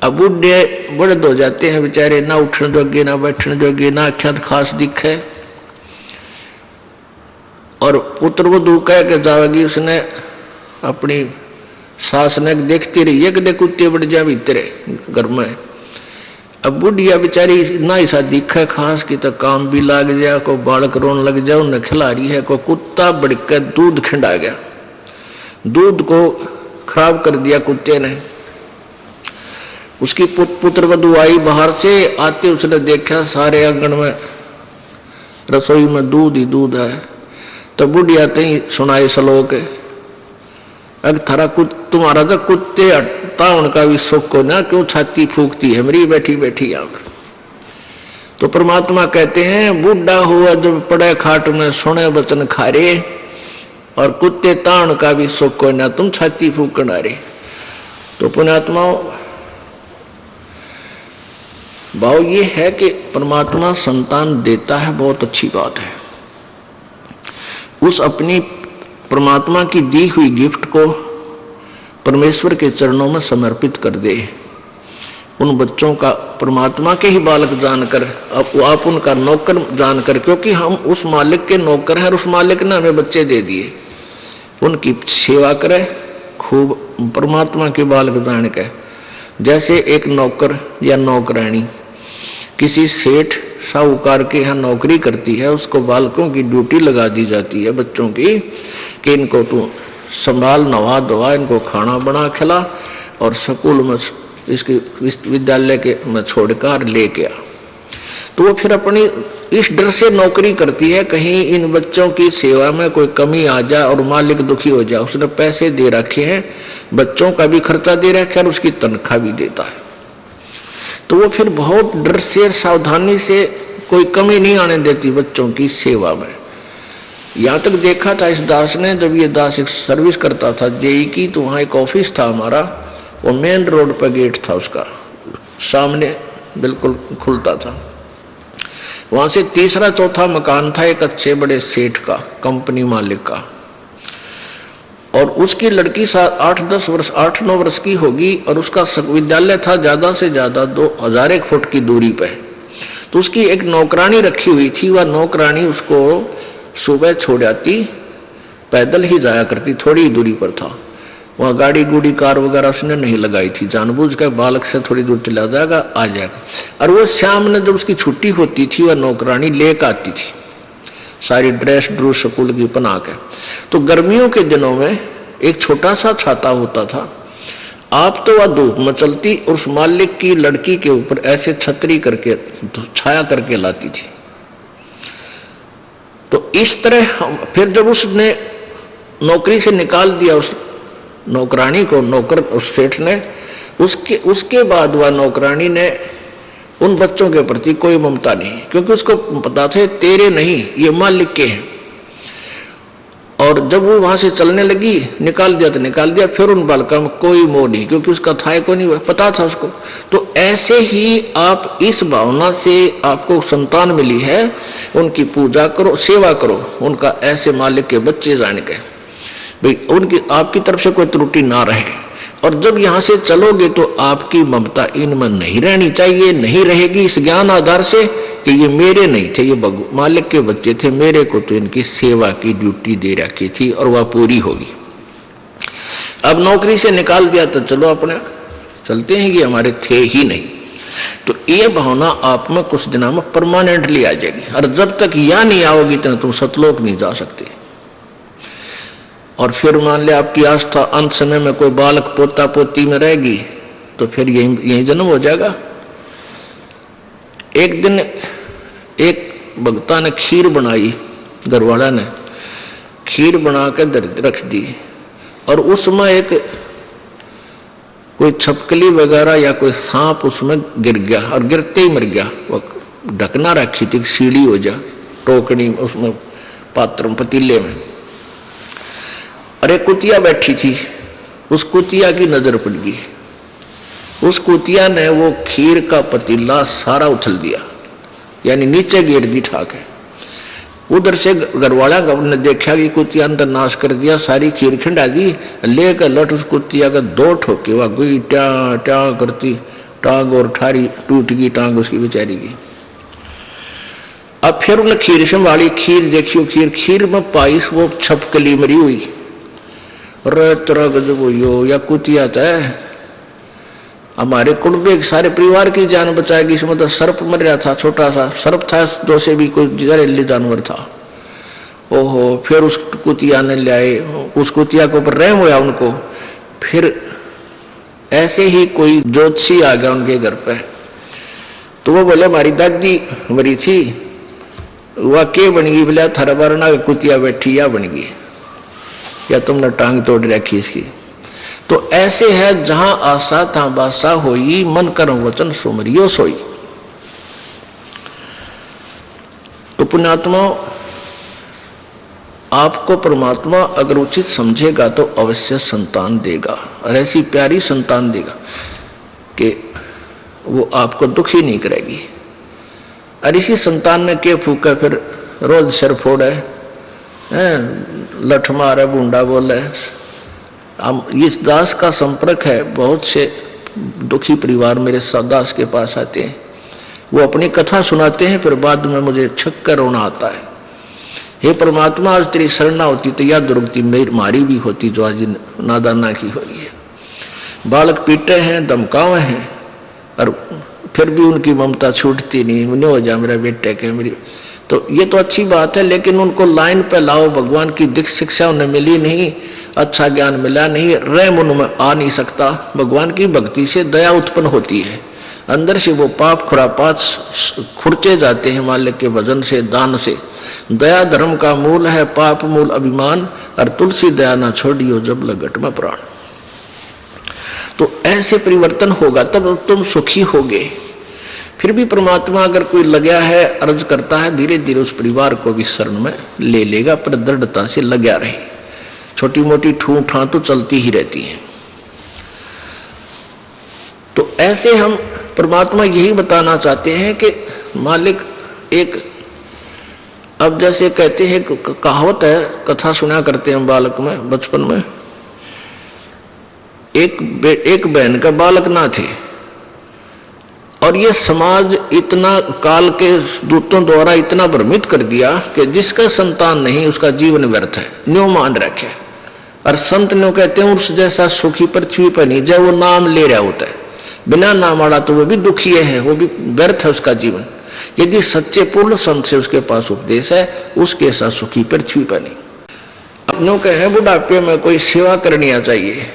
Speaker 1: अब बुढ़े बड़द हो जाते हैं बेचारे, ना उठने जोगे ना बैठने जोगे, ना अख्यात खास दिखे, और पुत्र वधू कह के जावेगी उसने अपनी सास ने देखती रही है कि कुत्ते बढ़ जा भीतरे घर में। अब बुढ़िया बेचारी ना ऐसा दिखे खास की, तो काम भी लाग जाए, को बालक रोन लग जाए, उन्हें खिला रही है, को कुत्ता बढ़ के दूध खिंडा गया, दूध को खराब कर दिया कुत्ते ने। उसकी पुत्र वधू आई बाहर से, आते उसने देखा सारे आंगन में रसोई में दूध ही दूध है। तो बुढ़िया तई सुनाई श्लोक, अग थारा तुम्हारा तो कुत्ते तावण का भी सुख को ना, क्यों छाती फूकती है मेरी बैठी बैठी यहाँ पर। तो परमात्मा कहते हैं बूढ़ा हुआ जब पड़े खाट में सुने वचन खारे, और कुत्ते तावण का भी सुख को ना, तुम छाती फूकण आ रहे। तो पुण्यात्माओं भाव ये है कि परमात्मा संतान देता है, बहुत अच्छी बात है। उस अपनी परमात्मा की दी हुई गिफ्ट को परमेश्वर के चरणों में समर्पित कर दे। उन बच्चों का परमात्मा के ही बालक जानकर, अब आप उनका नौकर जानकर, क्योंकि हम उस मालिक के नौकर हैं और उस मालिक ने हमें बच्चे दे दिए, उनकी सेवा करें खूब परमात्मा के बालक जान के। जैसे एक नौकर या नौकरानी किसी सेठ साहूकार के यहाँ नौकरी करती है, उसको बालकों की ड्यूटी लगा दी जाती है बच्चों की, कि इनको तू संभाल, नवा धोवा, इनको खाना बना खिला, और स्कूल में इसके विद्यालय के में छोड़कर लेके आ। तो वो फिर अपनी इस डर से नौकरी करती है, कहीं इन बच्चों की सेवा में कोई कमी आ जाए और मालिक दुखी हो जाए। उसने पैसे दे रखे हैं, बच्चों का भी खर्चा दे रखा है और उसकी तनख्वाह भी देता है। तो वो फिर बहुत डर से सावधानी से कोई कमी नहीं आने देती बच्चों की सेवा में। यहाँ तक देखा था इस दास ने, जब ये दास एक सर्विस करता था जेई की, तो वहाँ एक ऑफिस था हमारा, वो मेन रोड पर गेट था उसका, सामने बिल्कुल खुलता था। वहाँ से तीसरा चौथा मकान था एक अच्छे बड़े सेठ का, कंपनी मालिक का, और उसकी लड़की 8-9 वर्ष की होगी, और उसका विद्यालय था ज़्यादा से ज़्यादा 2000 फुट की दूरी पे। तो उसकी एक नौकरानी रखी हुई थी, वह नौकरानी उसको सुबह छोड़ जाती, पैदल ही जाया करती, थोड़ी ही दूरी पर था। वहाँ गाड़ी गुड़ी कार वगैरह उसने नहीं लगाई थी, जानबूझ कर बालक से थोड़ी दूर चला जाएगा आ जाएगा। और वो शाम में जब उसकी छुट्टी होती थी, वह नौकरानी लेकर आती थी सारी ड्रेस ड्रूस स्कूल की बना के। तो गर्मियों के दिनों में एक छोटा सा छाता होता था, आप तो वह धूप में चलती और उस मालिक की लड़की के ऊपर ऐसे छतरी करके छाया करके लाती थी। तो इस तरह हम फिर जब उसने नौकरी से निकाल दिया उस नौकरानी को, नौकर उस सेठ ने, उसके बाद वह नौकरानी ने उन बच्चों के प्रति कोई ममता नहीं, क्योंकि उसको पता था तेरे नहीं, ये मालिक के हैं। और जब वो वहां से चलने लगी, निकाल दिया तो निकाल दिया, फिर उन बालकों में कोई मोह नहीं, क्योंकि उसका था को नहीं पता था उसको। तो ऐसे ही आप इस भावना से आपको संतान मिली है, उनकी पूजा करो, सेवा करो, उनका ऐसे मालिक के बच्चे जान के भाई उनकी आपकी तरफ से कोई त्रुटि ना रहे। और जब यहाँ से चलोगे तो आपकी ममता इनमें नहीं रहनी चाहिए, नहीं रहेगी इस ज्ञान आधार से कि ये मेरे नहीं थे, ये मालिक के बच्चे थे, मेरे को तो इनकी सेवा की ड्यूटी दे रखी थी और वह पूरी होगी। अब नौकरी से निकाल दिया तो चलो अपने चलते हैं, ये हमारे थे ही नहीं। तो ये भावना आप में कुछ दिनों में परमानेंटली आ जाएगी, और जब तक यह नहीं आओगी इतना तुम सतलोक नहीं जा सकते। और फिर मान लिया आपकी आस्था अंत समय में कोई बालक पोता पोती में रहेगी तो फिर यही जन्म हो जाएगा। एक दिन एक भक्ता ने खीर बनाई, घरवाला ने खीर बना के रख दी, और उसमें एक कोई छपकली वगैरह या कोई सांप उसमें गिर गया, और गिरते ही मर गया। वो ढकना रखी थी सीढ़ी हो जा टोकनी उसमें पात्र पतीले में, और एक कुतिया बैठी थी, उस कुतिया की नजर पड़ गई। उस कुतिया ने वो खीर का पतीला सारा उछल दिया, यानी नीचे गिर दी ठाक है। उधर से घरवाला ने देखा कि कुतिया ने नाश कर दिया, सारी खीर खिंडा दी, लेकर लट उस कुतिया का 2 ठोके वह गई ट्या ट्या करती, टांग और ठारी टूट गई टांग उसकी बेचारी की। अब फिर उन्हें खीर संभाली, खीर देखियो, खीर में पाइस वो छपकली मरी हुई। तरह गजब हो या कुतिया तय हमारे कुटुंब सारे परिवार की जान बचाएगी। इसमें तो सर्प मर रहा था, छोटा सा सर्प था, 2 से भी कोई जहरीला जानवर था। ओहो, फिर उस कुतिया ने ले आए, उस कुतिया के ऊपर रहम हुआ उनको। फिर ऐसे ही कोई ज्योतिषी आ गया उनके घर पे, तो वो बोले हमारी दादी मरी थी, वह के बन गई, बोला थारा बारना कुतिया बैठी या बन गई, या तुमने टांग तोड़ रखी इसकी। तो ऐसे है जहां आशा तहां बासा होई, मन कर्म वचन सुमरियो सोई। तो पुण्यात्मा आपको परमात्मा अगर उचित समझेगा तो अवश्य संतान देगा, और ऐसी प्यारी संतान देगा कि वो आपको दुखी नहीं करेगी। और इसी संतान ने के फूका फिर रोज सिर फोड़े, लठ मारे, बूंडा बोले। इस दास का संपर्क है, बहुत से दुखी परिवार मेरे दास के पास आते हैं, वो अपनी कथा सुनाते हैं, फिर बाद में मुझे छक्कर रोना आता है। हे परमात्मा, आज तेरी शरणा होती तो यह दुर्गति मारी भी होती जो आज नादाना की हो रही है। बालक पीटे हैं, धमकावे हैं, और फिर भी उनकी ममता छूटती नहीं, उन्हें हो जा मेरा बेटे के मेरी। तो ये तो अच्छी बात है, लेकिन उनको लाइन पे लाओ। भगवान की दिक् शिक्षा उन्हें मिली नहीं, अच्छा ज्ञान मिला नहीं, रहम उनमें आ नहीं सकता। भगवान की भक्ति से दया उत्पन्न होती है, अंदर से वो पाप खुरापात खुरचे जाते हैं मालिक के भजन से, दान से। दया धर्म का मूल है, पाप मूल अभिमान, और तुलसी दया ना छोड़ियो जब लगट में प्राण। तो ऐसे परिवर्तन होगा तब तुम सुखी होगे। फिर भी परमात्मा अगर कोई लगा है, अर्ज करता है, धीरे धीरे उस परिवार को भी शरण में ले लेगा, पर दृढ़ता से लगा रहे। छोटी मोटी ठू ठा तो चलती ही रहती है। तो ऐसे हम परमात्मा यही बताना चाहते हैं कि मालिक एक, अब जैसे कहते हैं कहावत है, कथा सुना करते हैं बालक में बचपन में, एक बहन का बालक ना थे, और ये समाज इतना काल के दूतों द्वारा इतना भ्रमित कर दिया कि जिसका संतान नहीं उसका जीवन व्यर्थ है, न्यों मान रखे। और संत न्यों कहते हैं उस जैसा सुखी पृथ्वी पर नहीं, जब वो नाम ले रहा होता है, बिना नाम वाला तो वो भी दुखी है, वो भी व्यर्थ है उसका जीवन। यदि सच्चे पूर्ण संत से उसके पास उपदेश है, उसके साथ सुखी पृथ्वी पर नहीं। अपनों के हैं बुढ़ापे में कोई सेवा करनी आ चाहिए,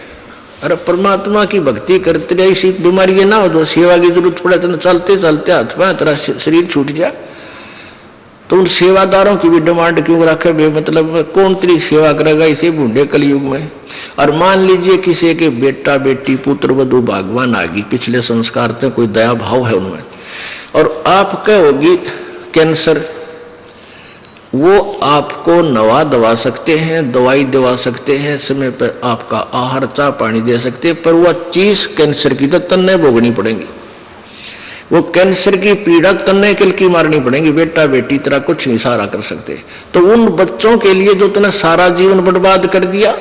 Speaker 1: अरे परमात्मा की भक्ति करते रहे, इसी बीमारी ये ना हो जो सेवा की जरूरत पड़े तो चलते चलते हाथ में तेरा शरीर छूट जाए। तो उन सेवादारों की भी डिमांड क्यों रखे बे, मतलब कौन तेरी सेवा करेगा इसे बूढ़े कलयुग में। और मान लीजिए किसी के बेटा बेटी पुत्र वधु भागवान आ गई, पिछले संस्कार में कोई दया भाव है उनमें, और आप कहोगी कैंसर, वो आपको नवा दवा सकते हैं, दवाई दवा सकते हैं, समय पर आपका आहार चाह पानी दे सकते हैं, पर वह चीज कैंसर की तो तन्ने भोगनी पड़ेगी। वो कैंसर की पीड़ा तन्ने किल की मारनी पड़ेगी, बेटा बेटी तरह कुछ नहीं सहारा कर सकते। तो उन बच्चों के लिए जो तुमने सारा जीवन बर्बाद कर दिया,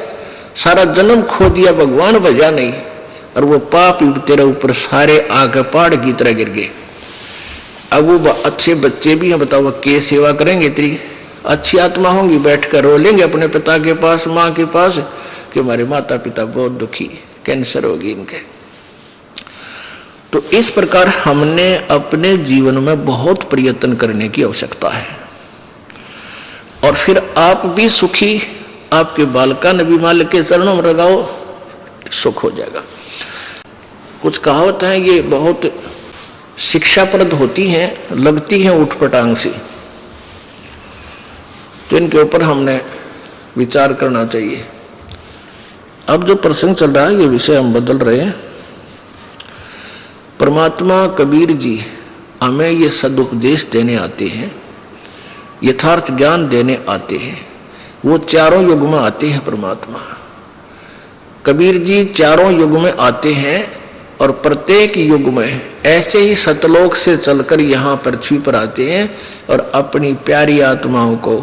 Speaker 1: सारा जन्म खो दिया, भगवान भजा नहीं, और वो पाप तेरे ऊपर सारे आगे पहाड़ की तरह गिर गए। अब वो अच्छे बच्चे भी हैं, बताओ के सेवा करेंगे तेरी? अच्छी आत्मा होंगी, बैठकर रो लेंगे अपने पिता के पास, माँ के पास कि हमारे माता पिता बहुत दुखी, कैंसर होगी इनके। तो इस प्रकार हमने अपने जीवन में बहुत प्रयत्न करने की आवश्यकता है, और फिर आप भी सुखी, आपके बालका नबी मालिक के चरणों में लगाओ, सुख हो जाएगा। कुछ कहावत है ये बहुत शिक्षाप्रद होती हैं, लगती हैं उठपटांग सी, तो इनके ऊपर हमने विचार करना चाहिए। अब जो प्रसंग चल रहा है ये विषय हम बदल रहे हैं। परमात्मा कबीर जी हमें ये सदुपदेश देने आते हैं, यथार्थ ज्ञान देने आते हैं। वो चारों युग में आते हैं परमात्मा कबीर जी, चारों युग में आते हैं, और प्रत्येक युग में ऐसे ही सतलोक से चलकर यहाँ पृथ्वी पर आते हैं, और अपनी प्यारी आत्माओं को,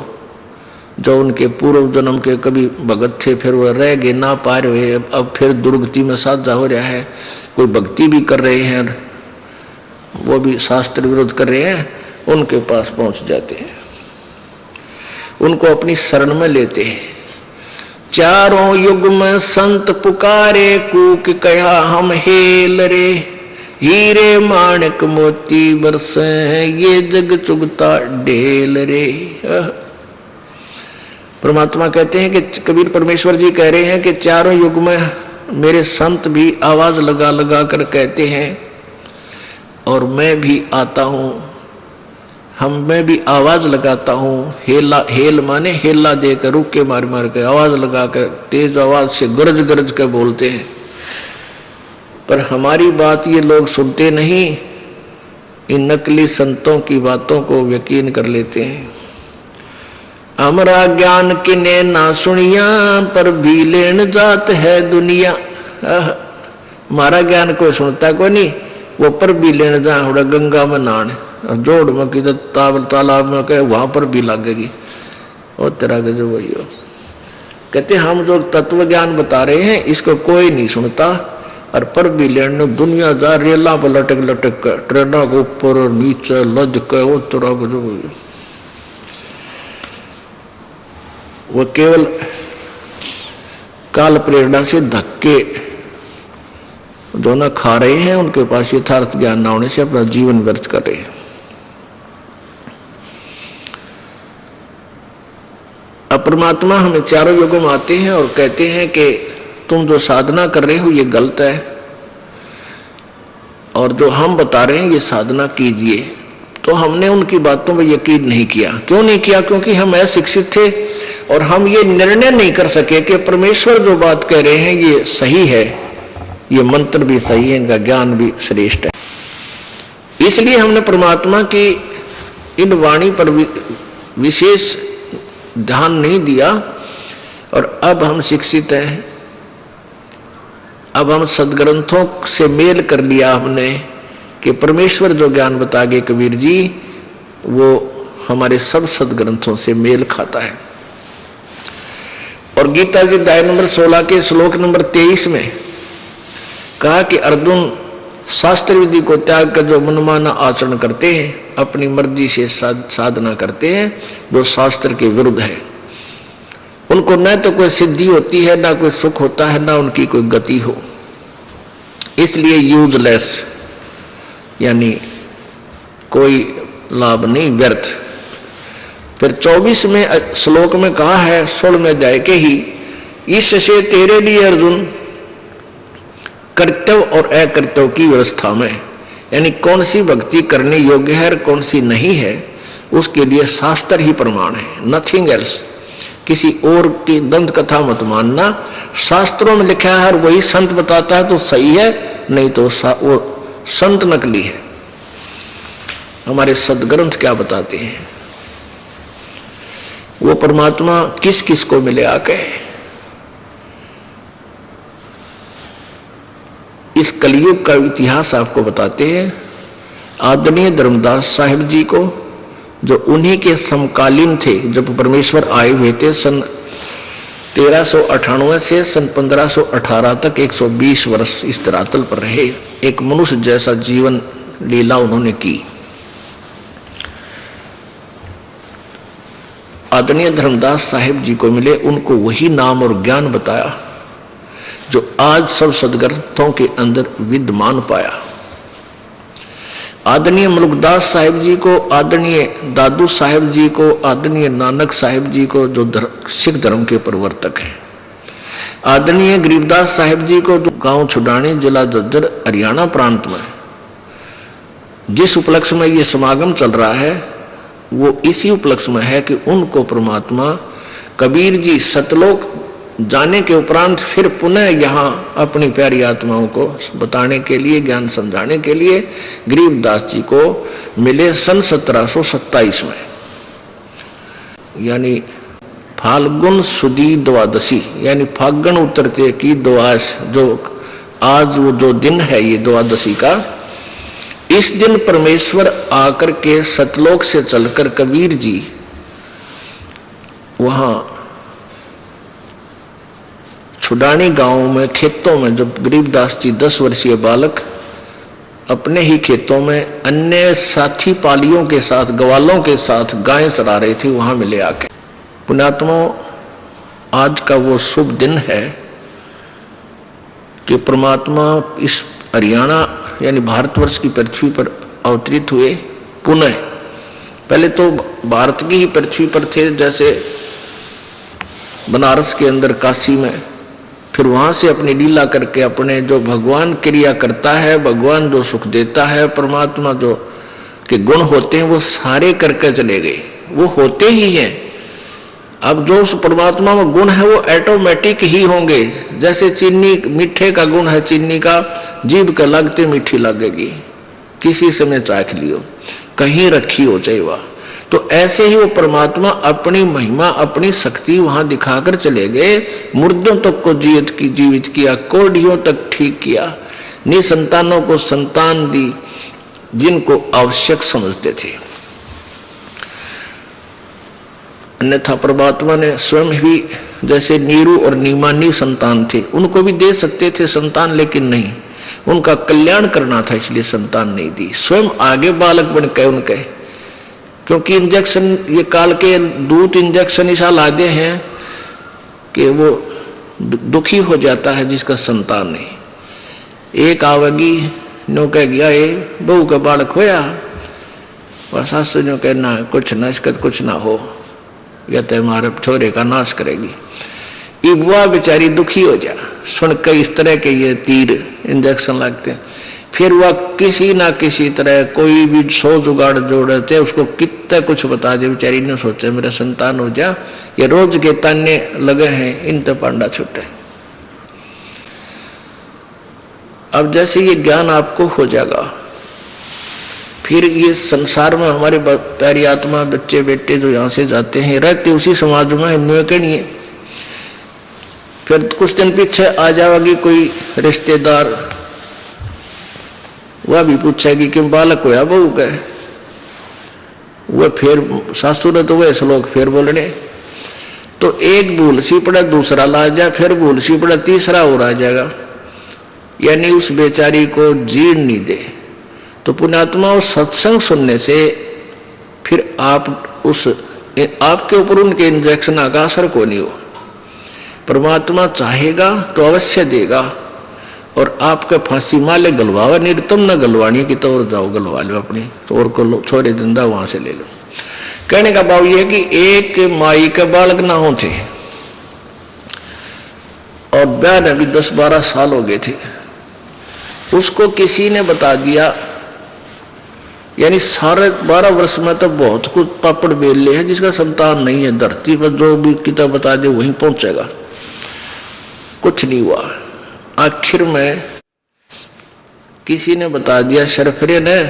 Speaker 1: जो उनके पूर्व जन्म के कभी भगत थे, फिर वो रह गए ना पा रहे, अब फिर दुर्गति में साझा हो रहा है, कोई भक्ति भी कर रहे हैं, वो भी शास्त्र विरोध कर रहे हैं, उनके पास पहुंच जाते हैं, उनको अपनी शरण में लेते हैं। चारों युग में संत पुकारे, कूक कहा हम हेल रे, हीरे माणिक मोती बरसे, ये जग चुगता ढेल रे। परमात्मा कहते हैं कि कबीर परमेश्वर जी कह रहे हैं कि चारों युग में मेरे संत भी आवाज लगा लगा कर कहते हैं, और मैं भी आता हूँ, मैं भी आवाज लगाता हूँ। हेला, हेल माने हेला देकर, रुक के मार मार के आवाज लगाकर, तेज आवाज से गरज गरज के बोलते हैं, पर हमारी बात ये लोग सुनते नहीं, इन नकली संतों की बातों को यकीन कर लेते हैं। हमारा ज्ञान किने ना सुनिया, पर भी लेन जात है दुनिया। हमारा ज्ञान कोई सुनता कोई नहीं, वो पर भी लेन जा, गंगा में नहाने, जोड़ में किधर तालाब में कहे वहां पर भी लगेगी, और तेरा गजब वही हो। कहते हम जो तत्व ज्ञान बता रहे हैं इसको कोई नहीं सुनता, और पर भी लेने दुनिया जा रेला पर लटक लटक कर, ट्रेनों के ऊपर और नीचे लद के, वो तेरा गजब वही। वो केवल काल प्रेरणा से धक्के दोनों खा रहे हैं, उनके पास यथार्थ ज्ञान ना होने से अपना जीवन व्यर्थ कर रहे हैं। अब परमात्मा हमें चारों युगों में आते हैं और कहते हैं कि तुम जो साधना कर रहे हो ये गलत है, और जो हम बता रहे हैं ये साधना कीजिए। तो हमने उनकी बातों पर यकीन नहीं किया। क्यों नहीं किया? क्योंकि हम अशिक्षित थे, और हम ये निर्णय नहीं कर सके कि परमेश्वर जो बात कह रहे हैं ये सही है, ये मंत्र भी सही है, इनका ज्ञान भी श्रेष्ठ है। इसलिए हमने परमात्मा की इन वाणी पर विशेष ध्यान नहीं दिया, और अब हम शिक्षित हैं, अब हम सदग्रंथों से मेल कर लिया हमने कि परमेश्वर जो ज्ञान बता गए कबीर जी, वो हमारे सब सदग्रंथों से मेल खाता है। और गीता जी अध्याय नंबर 16 के श्लोक नंबर 23 में कहा कि अर्जुन शास्त्र विधि को त्याग कर जो मनमाना आचरण करते हैं, अपनी मर्जी से साधना करते हैं, जो शास्त्र के विरुद्ध है, उनको न तो कोई सिद्धि होती है, ना कोई सुख होता है, ना उनकी कोई गति हो। इसलिए यूजलेस, यानी कोई लाभ नहीं, व्यर्थ। फिर 24 में श्लोक में कहा है, 16 में जाए के ही, इससे तेरे लिए अर्जुन कर्तव्य और अकर्तव्य की व्यवस्था में, यानी कौन सी भक्ति करने योग्य है और कौन सी नहीं है, उसके लिए शास्त्र ही प्रमाण है, नथिंग एल्स। किसी और की दंत कथा मत मानना, शास्त्रों में लिखा है और वही संत बताता है तो सही है, नहीं तो वो संत नकली है। हमारे सदग्रंथ क्या बताते हैं, वो परमात्मा किस किस को मिले आके। इस कलयुग का इतिहास आपको बताते हैं। आदरणीय धर्मदास साहिब जी को, जो उन्हीं के समकालीन थे जब परमेश्वर आए हुए थे, सन 1398 से सन 1518 तक 120 वर्ष इस धरातल पर रहे। एक मनुष्य जैसा जीवन लीला उन्होंने की। आदरणीय धर्मदास साहिब जी को मिले, उनको वही नाम और ज्ञान बताया जो आज सब सदग्रंथों के अंदर विद्यमान पाया। आदरणीय मलुकदास साहिब जी को, आदरणीय दादू साहिब जी को, आदरणीय नानक साहिब जी को जो सिख धर्म के प्रवर्तक हैं, आदरणीय गरीबदास साहिब जी को जो गांव छुडानी जिला जज्जर हरियाणा प्रांत में जिस उपलक्ष्य में ये समागम चल रहा है, वो इसी उपलक्ष्य में है कि उनको परमात्मा कबीर जी सतलोक जाने के उपरांत फिर पुनः यहाँ अपनी प्यारी आत्माओं को बताने के लिए, ज्ञान समझाने के लिए गरीबदास जी को मिले सन 1727 में, यानी फाल्गुन सुदी द्वादशी, यानी फागुन उतरते की द्वादश, जो आज वो जो दिन है ये द्वादशी का, इस दिन परमेश्वर आकर के सतलोक से चलकर कबीर जी वहां छुडानी गांव में खेतों में, जब गरीबदास जी 10 वर्षीय बालक अपने ही खेतों में अन्य साथी पालियों के साथ, ग्वालों के साथ गायें चरा रहे थे, वहां मिले आके। पुण्यात्माओं, आज का वो शुभ दिन है कि परमात्मा इस हरियाणा यानी भारतवर्ष की पृथ्वी पर अवतरित हुए पुनः। पहले तो भारत की ही पृथ्वी पर थे, जैसे बनारस के अंदर काशी में, फिर वहां से अपनी लीला करके अपने जो भगवान क्रिया करता है, भगवान जो सुख देता है, परमात्मा जो के गुण होते हैं वो सारे करके चले गए, वो होते ही हैं। अब जो उस परमात्मा में गुण है वो ऑटोमेटिक ही होंगे। जैसे चीनी, मीठे का गुण है चीनी का, जीभ के लगते मीठी लगेगी, किसी समय चाख लियो, कहीं रखी हो चाहे वह। तो ऐसे ही वो परमात्मा अपनी महिमा, अपनी शक्ति वहां दिखाकर चले गए। मुर्दों तक को जीवित किया, कोढ़ियों तक ठीक किया, निसंतानों को संतान दी जिनको आवश्यक समझते थे। अन्यथा परमात्मा ने स्वयं भी, जैसे नीरू और नीमा संतान थे, उनको भी दे सकते थे संतान, लेकिन नहीं, उनका कल्याण करना था, इसलिए संतान नहीं दी। स्वयं आगे बालक बन के उनके, क्योंकि इंजेक्शन, ये काल के दूत इंजेक्शन ऐसा लादे हैं कि वो दुखी हो जाता है जिसका संतान नहीं। एक आवेगी नो कह गया ये बहू का बालक होया, वह सासू नो कहना कुछ न इसकत कुछ ना हो, या तो हमारे छोरे का नाश करेगी। अब वह बेचारी दुखी हो जा सुन कर इस तरह के ये तीर इंजेक्शन लगते हैं। फिर वह किसी ना किसी तरह कोई भी 100 जुगाड़ जोड़ते, उसको कितना कुछ बता दे, बेचारी ने सोचा मेरा संतान हो जा, ये रोज के ताने लगे हैं, इन तो पांडा छूटे। अब जैसे ये ज्ञान आपको हो जागा, फिर ये संसार में हमारे प्यारी आत्मा, बच्चे बेटे जो यहाँ से जाते हैं, रहते उसी समाज में हिंदुओं के नहीं। फिर कुछ दिन पीछे आ जाएगी कोई रिश्तेदार, वह भी पूछेगी कि बालक होया बहू का, वह फिर सासू ने तो वह श्लोक फिर बोलने, तो एक भूल सी पड़ा दूसरा ला जाए, फिर भूल सी पड़ा तीसरा और आ जाएगा, यानी उस बेचारी को जीण नहीं दे। तो पुण्यात्मा उस सत्संग सुनने से फिर आप उस आपके ऊपर उनके इंजेक्शन का असर को नहीं हो। परमात्मा चाहेगा तो अवश्य देगा, और आपके फांसी माले गलवावा, नहीं तुम न गलवानी की तो और जाओ गलवा लो अपनी, तो और को छोरे जिंदा वहां से ले लो। कहने का भाव यह कि एक माई के बालक ना हो थे, और ब्याह ने भी 10-12 साल हो गए थे। उसको किसी ने बता दिया यानी सारे 12 वर्ष में तो बहुत कुछ पापड़ बेल ले है, जिसका संतान नहीं है धरती पर जो भी किताब बता दे वहीं पहुंचेगा। कुछ नहीं हुआ। आखिर में किसी ने बता दिया, सरफरे ने,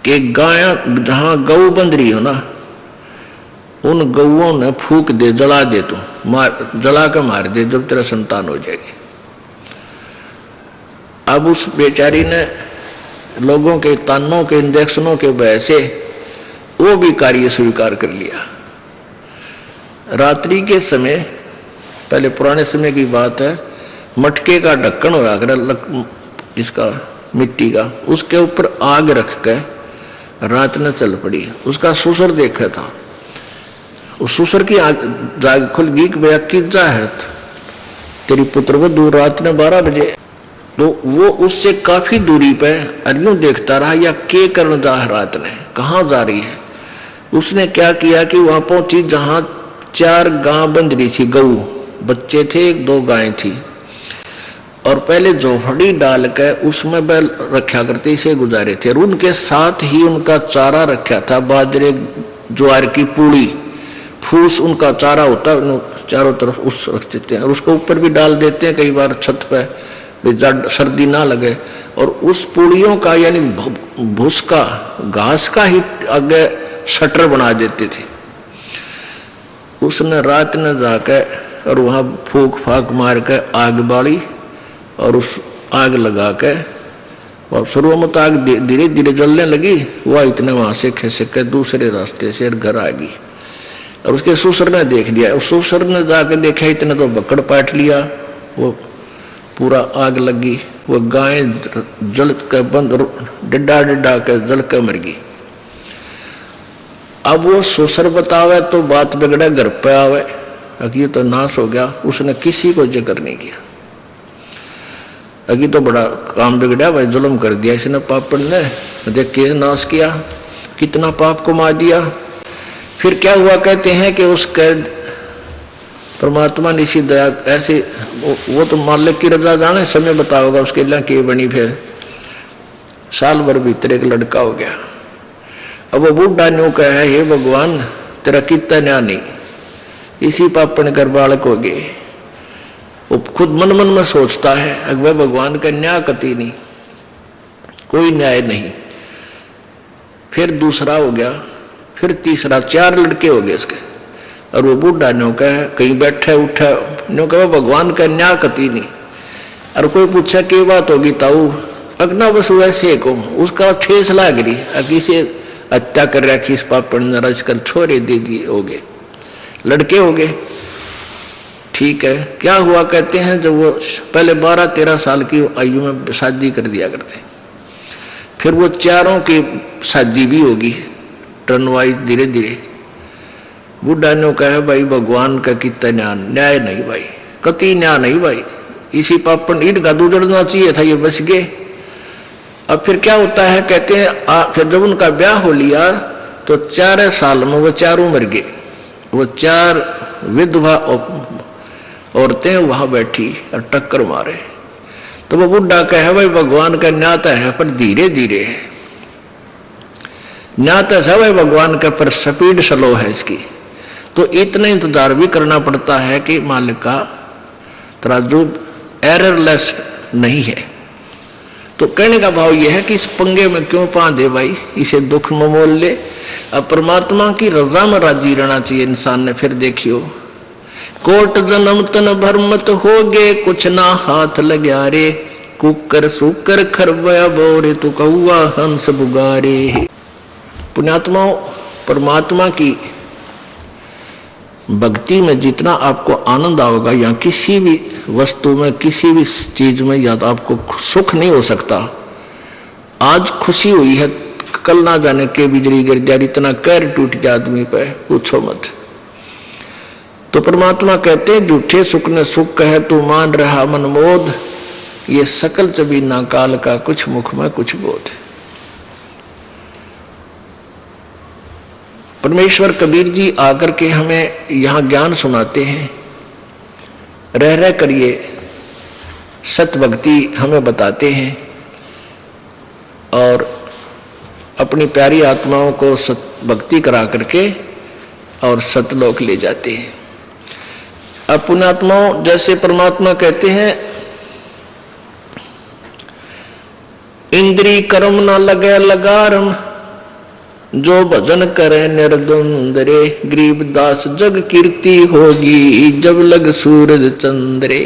Speaker 1: कि गाय जहां गऊ बंध रही हो ना, उन गऊओं ने फूक दे, जला दे, तू मार, जला कर मार दे, जब तेरा संतान हो जाएगी। अब उस बेचारी ने लोगों के तानों के इंजेक्शनों के वजह से वो भी कार्य स्वीकार कर लिया। रात्रि के समय, पहले पुराने समय की बात है, मटके का ढक्कन होया कर इसका मिट्टी का, उसके ऊपर आग रख के रात ने चल पड़ी। उसका ससुर देखा था, उस ससुर की जाग खुल गई कि भैया किजा है तेरी पुत्र को दूर रात ने 12 बजे। तो वो उससे काफी दूरी पे अरियों देखता रहा, या के करने जा रात ने, कहाँ जा रही है। उसने क्या किया कि वहां पहुंची जहां 4 गां बंध रही थी, गऊ बच्चे थे, 2 गायें थी, और पहले झोपड़ी डाल के उसमें बैल रखा करते, इसे गुजारे थे। और उनके साथ ही उनका चारा रखा था, बाजरे ज्वार की पूड़ी, फूस उनका चारा होता है, चारों तरफ उस रख देते हैं, और उसको ऊपर भी डाल देते हैं कई बार छत पे, सर्दी ना लगे। और उस पूड़ियों का यानी भूस का, घास का ही आगे शटर बना देते थे। उसने रात में जाके और वहाँ फूक फाक मार के आग बाली, और उस आग लगा के शुरू में तो आग धीरे धीरे जलने लगी, वह इतने वहाँ से खिसक के दूसरे रास्ते से घर आ गई। और उसके ससुर ने देख लिया, उस ससुर ने जाके देखा, इतने तो बकड़ पाट लिया, वो पूरा आग लगी, वो गाय जल के बंद डिड्डा डिड्डा के जल के मर गई। अब वो ससुर बतावे तो बात बिगड़े, घर पे आवे, ये तो नाश हो गया। उसने किसी को जिक्र नहीं किया, अगी तो बड़ा काम बिगड़ा भाई, जुल्म कर दिया इसने, पापड़ ने देख के नाश किया, कितना पाप कमा दिया। फिर क्या हुआ, कहते हैं कि उसके परमात्मा ने इसी दया ऐसे, वो तो मालिक की रजा जाने, समय बताओगा उसके लिए के बनी। फिर साल भर भीतर एक लड़का हो गया। अब वो बूढ़ा न्यू कहा है, हे भगवान तेरा कितना न्याय नहीं, इसी पापड़ कर बालक हो गए। वो खुद मन मन में सोचता है, अगर भगवान का न्याय कति नहीं, कोई न्याय नहीं। फिर दूसरा हो गया, फिर तीसरा, 4 लड़के हो गए उसके। और वो बूढ़ा न्यो कहे, कहीं बैठे उठे न्यो कहे भगवान का न्याय कति नहीं। और कोई पूछा कि बात होगी ताऊ, अगना बस वैसे को उसका ठेस लाग रही, किसी हत्या कर रखी, इस पापड़ ने रच कर छोरे दे दिए, हो गए लड़के हो गए। ठीक है, क्या हुआ, कहते हैं जब वो पहले 12-13 साल की आयु में शादी कर दिया करते, फिर वो चारों की शादी भी होगी टर्न वाइज धीरे धीरे। बुढ़ा ने कहा भाई भगवान का कितना न्याय नहीं भाई, कति न्याय नहीं भाई, इसी पापड़ इनका दूजड़ना चाहिए था, ये बच गए। अब फिर क्या होता है, कहते हैं फिर जब उनका ब्याह हो लिया तो 4 साल में वो चारों मर गए। वो 4 विधवा औरतें वहां बैठी और टक्कर मारे। तो वो बुढ़ा कहे भाई भगवान का न्याय है पर धीरे धीरे है, न्याय है भाई भगवान का पर स्पीड स्लो है इसकी। तो इतना इंतजार भी करना पड़ता है कि मालिक का तराजू एररलेस नहीं है। तो कहने का भाव यह है कि इस पंगे में क्यों पा दे भाई, इसे दुख में मोल ले। अब परमात्मा की रजा में राजी रहना चाहिए इंसान ने। फिर देखियो, कोट जन्म तन भरमत हो गे, कुछ ना हाथ लग्या रे, कुकर सुकर खरबया बोरे, तू कौआ हंस बुगारे। पुण्यात्माओं, परमात्मा की भक्ति में जितना आपको आनंद आओगा, या किसी भी वस्तु में किसी भी चीज में, या तो आपको सुख नहीं हो सकता। आज खुशी हुई है, कल ना जाने के बिजली गिर जाए, इतना कहर टूट गया आदमी पे, पूछो मत। तो परमात्मा कहते हैं झूठे सुख ने सुख कहे तू मान रहा मनमोद, ये सकल चबीना काल का कुछ मुख में कुछ बोध। परमेश्वर कबीर जी आकर के हमें यहाँ ज्ञान सुनाते हैं, रह रह कर ये सत भक्ति हमें बताते हैं। और अपनी प्यारी आत्माओं को भक्ति करा करके और सतलोक ले जाते हैं। अब पुण्यात्माओं, जैसे परमात्मा कहते हैं, इंद्री कर्म न लगे लगारम, जो भजन करे निर्द्वंद्रे, गरीबदास जग कीर्ति होगी जब लग सूरज चंद्रे।